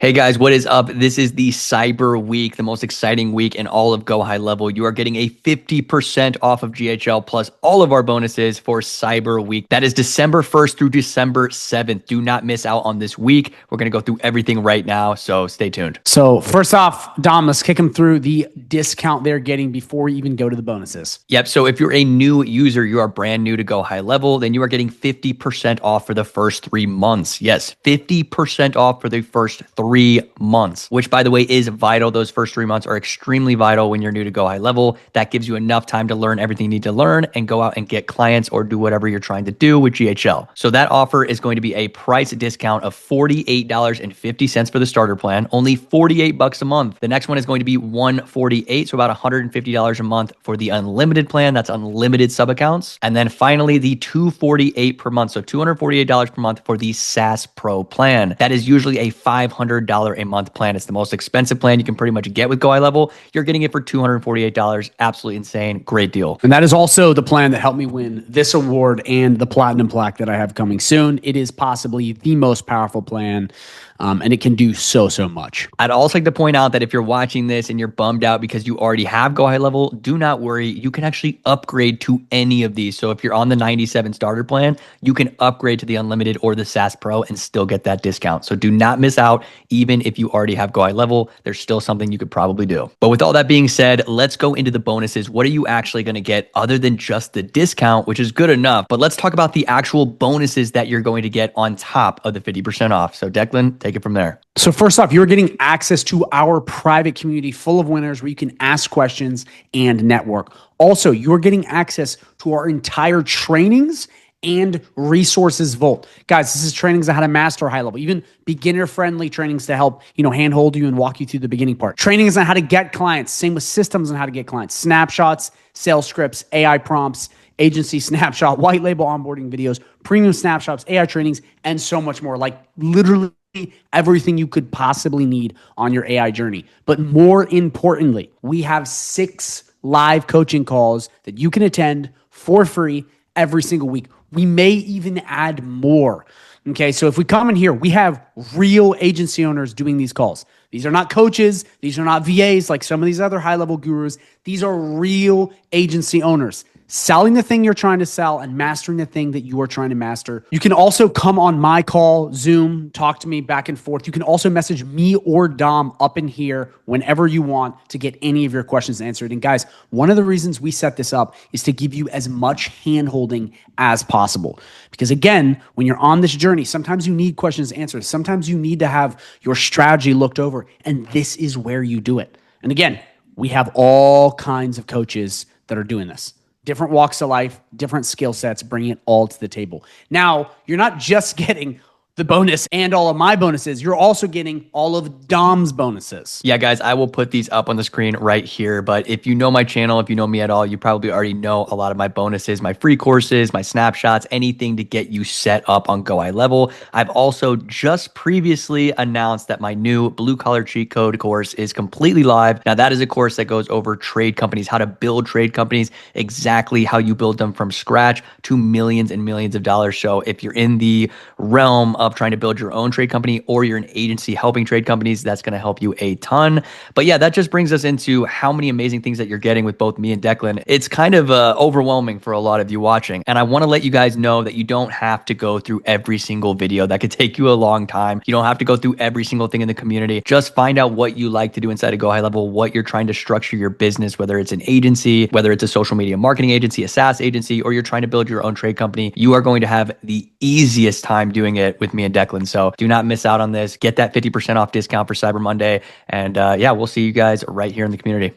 Hey guys, what is up? This is the Cyber Week, the most exciting week in all of Go High Level. You are getting a 50% off of GHL plus all of our bonuses for Cyber Week. That is December 1st through December 7th. Do not miss out on this week. We're going to go through everything right now, so stay tuned. So first off, Dom, let's kick them through the discount they're getting before we even go to the bonuses. Yep, so if you're a new user, you are brand new to Go High Level, then you are getting 50% off for the first 3 months. Yes, 50% off for the first 3 months, which by the way is vital. Those first 3 months are extremely vital when you're new to Go High Level. That gives you enough time to learn everything you need to learn and go out and get clients or do whatever you're trying to do with GHL. So that offer is going to be a price discount of $48.50 for the starter plan, only $48 a month. The next one is going to be $148, so about $150 a month for the unlimited plan. That's unlimited sub accounts. And then finally the $248 per month, so $248 per month for the SaaS Pro plan. That is usually a $500 a month plan. It's the most expensive plan you can pretty much get with Go High Level. You're getting it for $248. Absolutely insane. Great deal. And that is also the plan that helped me win this award and the platinum plaque that I have coming soon. It is possibly the most powerful plan. And it can do so much. I'd also like to point out that if you're watching this and you're bummed out because you already have Go High Level, do not worry. You can actually upgrade to any of these. So if you're on the 97 starter plan, you can upgrade to the unlimited or the SaaS Pro and still get that discount. So do not miss out. Even if you already have Go High Level, there's still something you could probably do. But with all that being said, let's go into the bonuses. What are you actually going to get other than just the discount, which is good enough? But let's talk about the actual bonuses that you're going to get on top of the 50% off. So Declan, take it from there. So first off, you're getting access to our private community full of winners where you can ask questions and network. Also, you're getting access to our entire trainings and resources vault. Guys, this is trainings on how to master high level, even beginner-friendly trainings to help, handhold you and walk you through the beginning part. Trainings on how to get clients, same with systems on how to get clients, snapshots, sales scripts, AI prompts, agency snapshot, white label onboarding videos, premium snapshots, AI trainings, and so much more. Like literally everything you could possibly need on your AI journey. But more importantly, we have 6 live coaching calls that you can attend for free every single week. We may even add more. Okay, so if we come in here, we have real agency owners doing these calls. These are not coaches. These are not VAs like some of these other high-level gurus. These are real agency owners selling the thing you're trying to sell and mastering the thing that you are trying to master. You can also come on my call, Zoom, talk to me back and forth. You can also message me or Dom up in here whenever you want to get any of your questions answered. And guys, one of the reasons we set this up is to give you as much hand-holding as possible. Because again, when you're on this journey, sometimes you need questions answered. Sometimes you need to have your strategy looked over. And this is where you do it. And again, we have all kinds of coaches that are doing this. Different walks of life, different skill sets, bringing it all to the table. Now, you're not just getting the bonus and all of my bonuses, you're also getting all of Dom's bonuses. Yeah, guys, I will put these up on the screen right here. But if you know my channel, if you know me at all, you probably already know a lot of my bonuses, my free courses, my snapshots, anything to get you set up on Go High Level. I've also just previously announced that my new blue collar cheat code course is completely live. Now, that is a course that goes over trade companies, how to build trade companies, exactly how you build them from scratch to millions and millions of dollars. So if you're in the realm of trying to build your own trade company or you're an agency helping trade companies, that's going to help you a ton. But yeah, that just brings us into how many amazing things that you're getting with both me and Declan. It's kind of overwhelming for a lot of you watching. And I want to let you guys know that you don't have to go through every single video. That could take you a long time. You don't have to go through every single thing in the community. Just find out what you like to do inside of Go High Level, what you're trying to structure your business, whether it's an agency, whether it's a social media marketing agency, a SaaS agency, or you're trying to build your own trade company. You are going to have the easiest time doing it with me and Declan. So do not miss out on this. Get that 50% off discount for Cyber Monday. And yeah, we'll see you guys right here in the community.